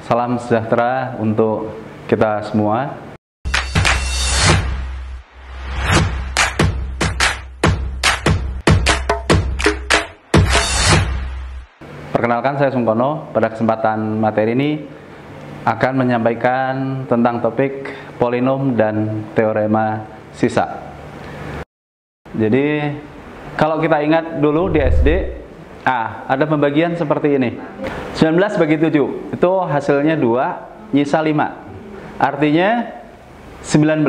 Salam sejahtera untuk kita semua. Perkenalkan, saya Sungkono. Pada kesempatan materi ini akan menyampaikan tentang topik polinom dan teorema sisa. Jadi kalau kita ingat dulu di SD, ada pembagian seperti ini. 19 bagi 7, itu hasilnya 2, nyisa 5. Artinya 19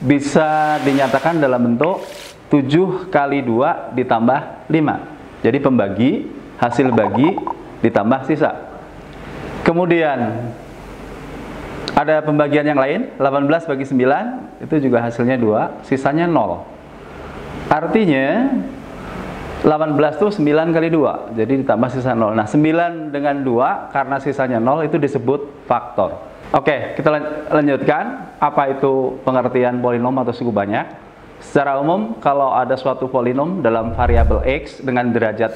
bisa dinyatakan dalam bentuk 7 kali 2 ditambah 5. Jadi pembagi, hasil bagi ditambah sisa. Kemudian ada pembagian yang lain, 18 bagi 9, itu juga hasilnya 2, sisanya 0. Artinya 18 itu 9 kali 2, jadi ditambah sisa 0. Nah, 9 dengan 2 karena sisanya 0 itu disebut faktor. Oke, kita lanjutkan. Apa itu pengertian polinom atau suku banyak? Secara umum, kalau ada suatu polinom dalam variabel x dengan derajat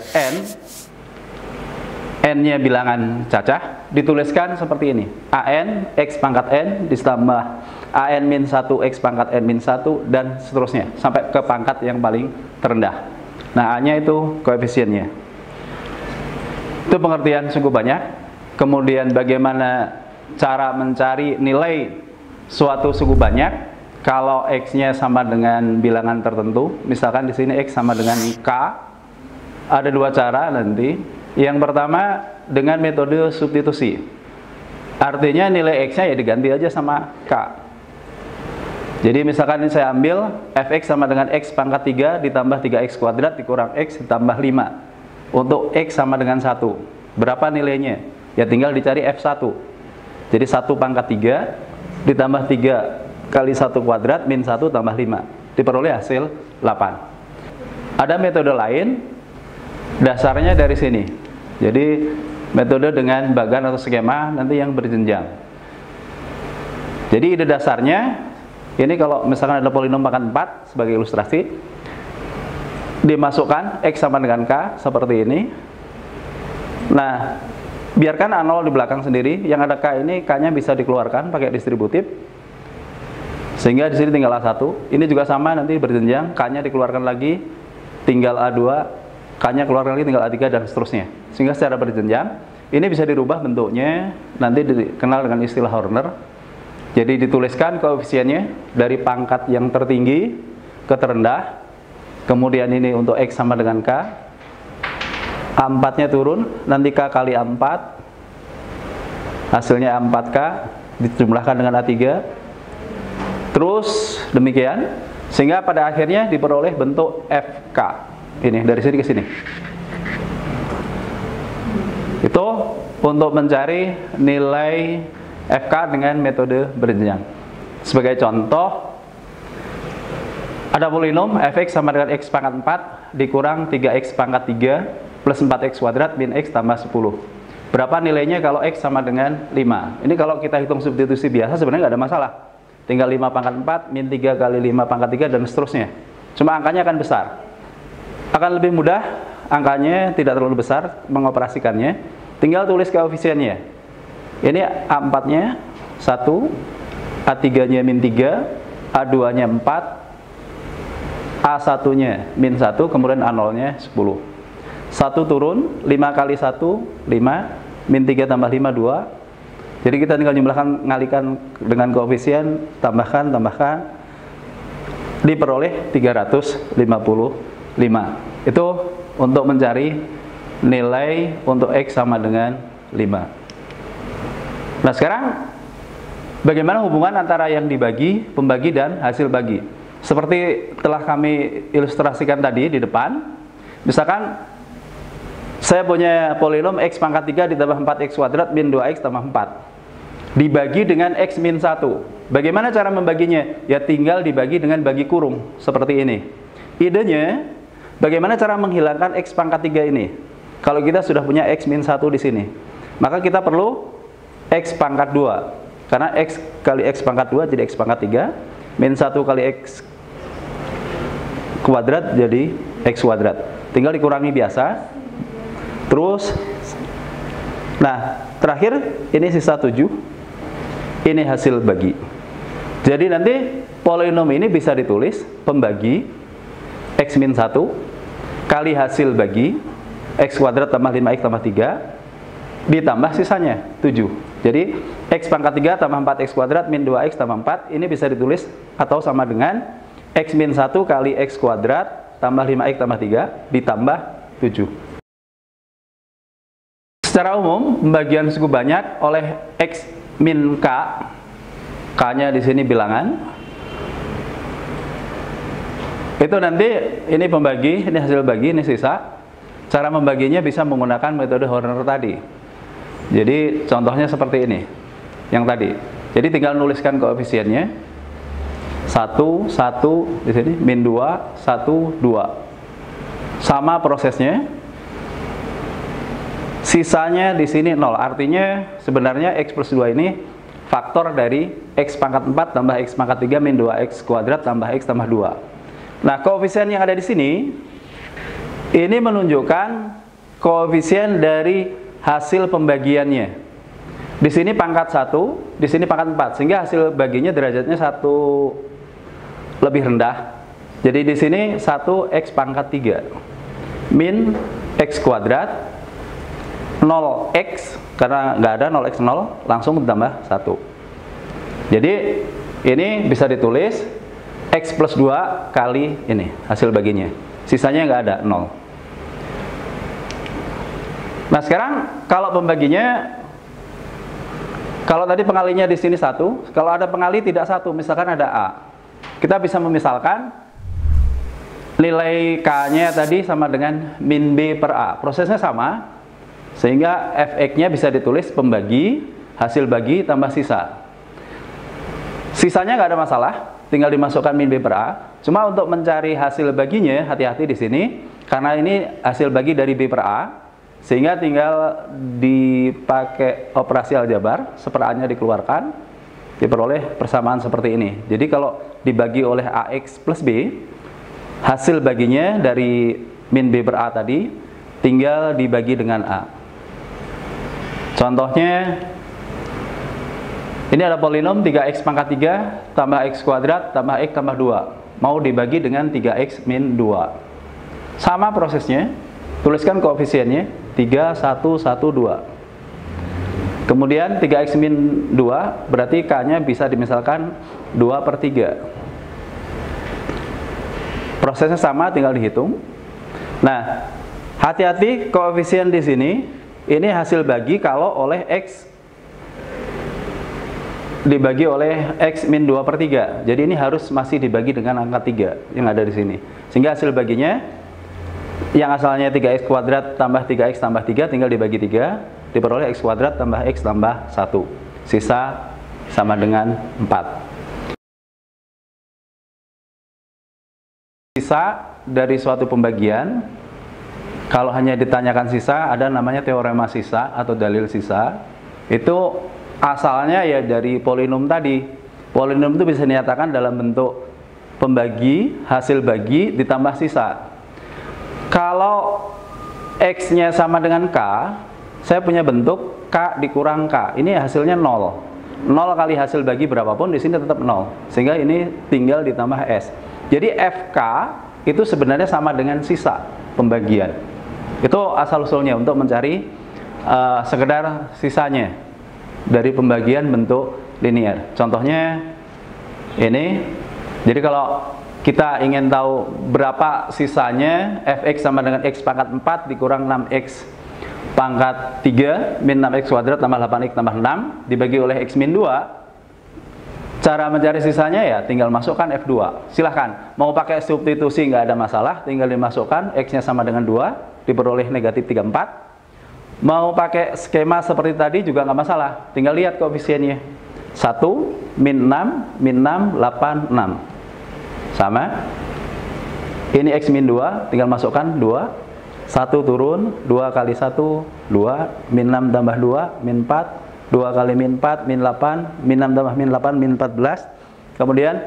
n-nya bilangan cacah, dituliskan seperti ini. an x pangkat n ditambah an min 1 x pangkat n min 1 dan seterusnya sampai ke pangkat yang paling terendah. Nah, a-nya itu koefisiennya. Itu pengertian suku banyak. Kemudian bagaimana cara mencari nilai suatu suku banyak kalau x-nya sama dengan bilangan tertentu. Misalkan di sini x sama dengan k. Ada dua cara nanti. Yang pertama dengan metode substitusi. Artinya nilai x-nya ya diganti aja sama k. Jadi misalkan ini saya ambil fx sama dengan x pangkat 3 ditambah 3x kuadrat dikurang x ditambah 5. Untuk x sama dengan 1. Berapa nilainya? Ya tinggal dicari f1. Jadi 1 pangkat 3 ditambah 3 kali 1 kuadrat min 1 tambah 5. Diperoleh hasil 8. Ada metode lain, dasarnya dari sini. Jadi metode dengan bagan atau skema nanti yang berjenjang. Jadi ide dasarnya, ini kalau misalkan ada polinom pangkat 4 sebagai ilustrasi, dimasukkan x sama dengan k seperti ini. Nah, biarkan A0 di belakang sendiri, yang ada k ini, k-nya bisa dikeluarkan pakai distributif. Sehingga di sini tinggal A1. Ini juga sama nanti berjenjang, k-nya dikeluarkan lagi, tinggal A2, k-nya keluarkan lagi tinggal A3 dan seterusnya. Sehingga secara berjenjang, ini bisa dirubah bentuknya, nanti dikenal dengan istilah Horner. Jadi dituliskan koefisiennya dari pangkat yang tertinggi ke terendah. Kemudian ini untuk x sama dengan k. A4-nya turun, nanti k kali A4. Hasilnya A4k dijumlahkan dengan A3. Terus demikian, sehingga pada akhirnya diperoleh bentuk FK. Ini dari sini ke sini. Itu untuk mencari nilai FK dengan metode berjenjang. Sebagai contoh, ada polinom fx sama dengan x pangkat 4 dikurang 3x pangkat 3 plus 4x kuadrat min x tambah 10. Berapa nilainya kalau x sama dengan 5? Ini kalau kita hitung substitusi biasa sebenarnya nggak ada masalah. Tinggal 5 pangkat 4 min 3 kali 5 pangkat 3 dan seterusnya. Cuma angkanya akan besar. Akan lebih mudah, angkanya tidak terlalu besar mengoperasikannya. Tinggal tulis koefisiennya. Ini A4-nya 1, A3-nya min 3, A2-nya 4, A1-nya min 1, kemudian A0-nya 10. 1 turun, 5 kali 1, 5, min 3 tambah 5, 2. Jadi kita tinggal jumlahkan, ngalikan dengan koefisien, tambahkan, diperoleh 355. Itu untuk mencari nilai untuk x sama dengan 5. Nah, sekarang bagaimana hubungan antara yang dibagi, pembagi, dan hasil bagi? Seperti telah kami ilustrasikan tadi di depan. Misalkan saya punya polinom x pangkat 3 ditambah 4x kuadrat min 2x tambah 4. Dibagi dengan x min 1. Bagaimana cara membaginya? Ya tinggal dibagi dengan bagi kurung, seperti ini. Idenya, bagaimana cara menghilangkan x pangkat 3 ini? Kalau kita sudah punya x min 1 di sini, maka kita perlu x pangkat 2. Karena x kali x pangkat 2 jadi x pangkat 3. Min 1 kali x kuadrat jadi x kuadrat. Tinggal dikurangi biasa. Terus Nah, terakhir ini sisa 7. Ini hasil bagi. Jadi nanti polinom ini bisa ditulis pembagi X min 1 kali hasil bagi X kuadrat tambah 5X tambah 3 ditambah sisanya 7. Jadi X pangkat 3 tambah 4X kuadrat min 2X tambah 4 ini bisa ditulis atau sama dengan X min 1 kali X kuadrat tambah 5X tambah 3 ditambah 7. Secara umum, pembagian suku banyak oleh X min K, K-nya di sini bilangan. Itu nanti ini pembagi, ini hasil bagi, ini sisa. Cara membaginya bisa menggunakan metode Horner tadi. Jadi contohnya seperti ini, yang tadi. Jadi tinggal nuliskan koefisiennya. 1, 1 di sini, min 2, 1, 2. Sama prosesnya. Sisanya di sini 0. Artinya sebenarnya X plus 2 ini faktor dari X pangkat 4 tambah X pangkat 3 min 2X kuadrat tambah X tambah 2. Nah, koefisien yang ada di sini ini menunjukkan koefisien dari hasil pembagiannya. Di sini pangkat 1, di sini pangkat 4, sehingga hasil baginya derajatnya 1 lebih rendah. Jadi di sini 1X pangkat 3 min X kuadrat 0x, karena nggak ada 0x 0, langsung ditambah 1. Jadi ini bisa ditulis X plus 2 kali ini hasil baginya, sisanya nggak ada 0. Nah sekarang kalau pembaginya, kalau tadi pengalinya di sini 1, kalau ada pengali tidak 1, misalkan ada A, kita bisa memisalkan nilai K-nya tadi sama dengan min B per A. Prosesnya sama, sehingga Fx-nya bisa ditulis pembagi, hasil bagi, tambah sisa. Sisanya nggak ada masalah, tinggal dimasukkan min B per A. Cuma untuk mencari hasil baginya, hati-hati di sini, karena ini hasil bagi dari B per A, sehingga tinggal dipakai operasi aljabar, seper-A-nya dikeluarkan, diperoleh persamaan seperti ini. Jadi kalau dibagi oleh AX plus B, hasil baginya dari min B per A tadi, tinggal dibagi dengan A. Contohnya, ini ada polinom 3x pangkat 3 tambah x kuadrat tambah x tambah 2. Mau dibagi dengan 3x min 2. Sama prosesnya, tuliskan koefisiennya 3, 1, 1, 2. Kemudian 3x min 2, berarti K-nya bisa dimisalkan 2 per 3. Prosesnya sama, tinggal dihitung. Nah, hati-hati koefisien di sini. Ini hasil bagi kalau oleh X dibagi oleh X min 2 per 3. Jadi ini harus masih dibagi dengan angka 3 yang ada di sini. Sehingga hasil baginya yang asalnya 3x kuadrat tambah 3x tambah 3 tinggal dibagi 3, diperoleh x kuadrat tambah x tambah 1. Sisa sama dengan 4. Sisa dari suatu pembagian, kalau hanya ditanyakan sisa, ada namanya teorema sisa atau dalil sisa. Itu asalnya ya dari polinom tadi. Polinom itu bisa dinyatakan dalam bentuk pembagi, hasil bagi, ditambah sisa. Kalau X-nya sama dengan K, saya punya bentuk K dikurang K. Ini hasilnya 0. 0 kali hasil bagi berapapun, di sini tetap 0. Sehingga ini tinggal ditambah S. Jadi FK itu sebenarnya sama dengan sisa pembagian. Itu asal-usulnya untuk mencari sekedar sisanya dari pembagian bentuk linear. Contohnya ini. Jadi kalau kita ingin tahu berapa sisanya, Fx sama dengan x pangkat 4 dikurang 6x pangkat 3 min 6x kuadrat tambah 8x tambah 6 dibagi oleh x min 2. Cara mencari sisanya ya tinggal masukkan F2. Silahkan, mau pakai substitusi nggak ada masalah, tinggal dimasukkan, x-nya sama dengan 2 diperoleh negatif 34. Mau pakai skema seperti tadi juga nggak masalah, tinggal lihat koefisiennya 1, min 6, min 6, 8, 6 sama. Ini x min 2, tinggal masukkan 2, 1 turun, 2 kali 1, 2, min 6 tambah 2, min 4, 2 kali min 4, min 8, min 6 tambah min 8, min 14. Kemudian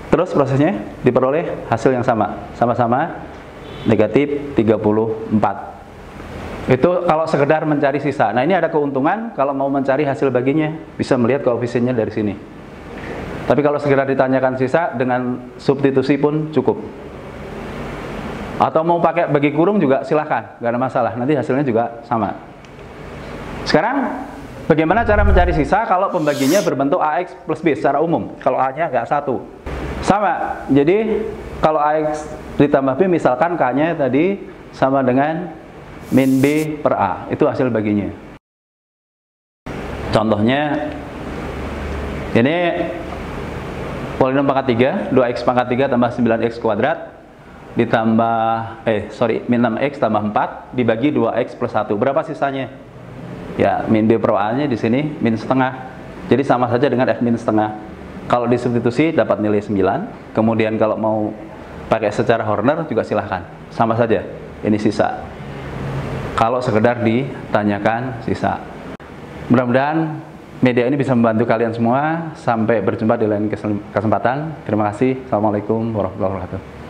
terus prosesnya diperoleh hasil yang sama, sama-sama negatif 34. Itu kalau sekedar mencari sisa. Nah, ini ada keuntungan kalau mau mencari hasil baginya, bisa melihat koefisiennya dari sini. Tapi kalau sekedar ditanyakan sisa, dengan substitusi pun cukup. Atau mau pakai bagi kurung juga silahkan, nggak ada masalah. Nanti hasilnya juga sama. Sekarang, bagaimana cara mencari sisa kalau pembaginya berbentuk AX plus B secara umum? Kalau A-nya nggak 1. Sama, jadi kalau AX ditambah B, misalkan K-nya tadi sama dengan min B per A, itu hasil baginya. Contohnya, ini polinom pangkat 3, 2x pangkat 3 tambah 9x kuadrat, ditambah, min 6x tambah 4, dibagi 2x plus 1. Berapa sisanya? Ya, min B per A-nya di sini, min setengah. Jadi sama saja dengan F min setengah. Kalau disubstitusi dapat nilai 9, kemudian kalau mau pakai secara Horner juga silahkan. Sama saja, ini sisa. Kalau sekedar ditanyakan sisa. Mudah-mudahan media ini bisa membantu kalian semua. Sampai berjumpa di lain kesempatan. Terima kasih. Assalamualaikum warahmatullahi wabarakatuh.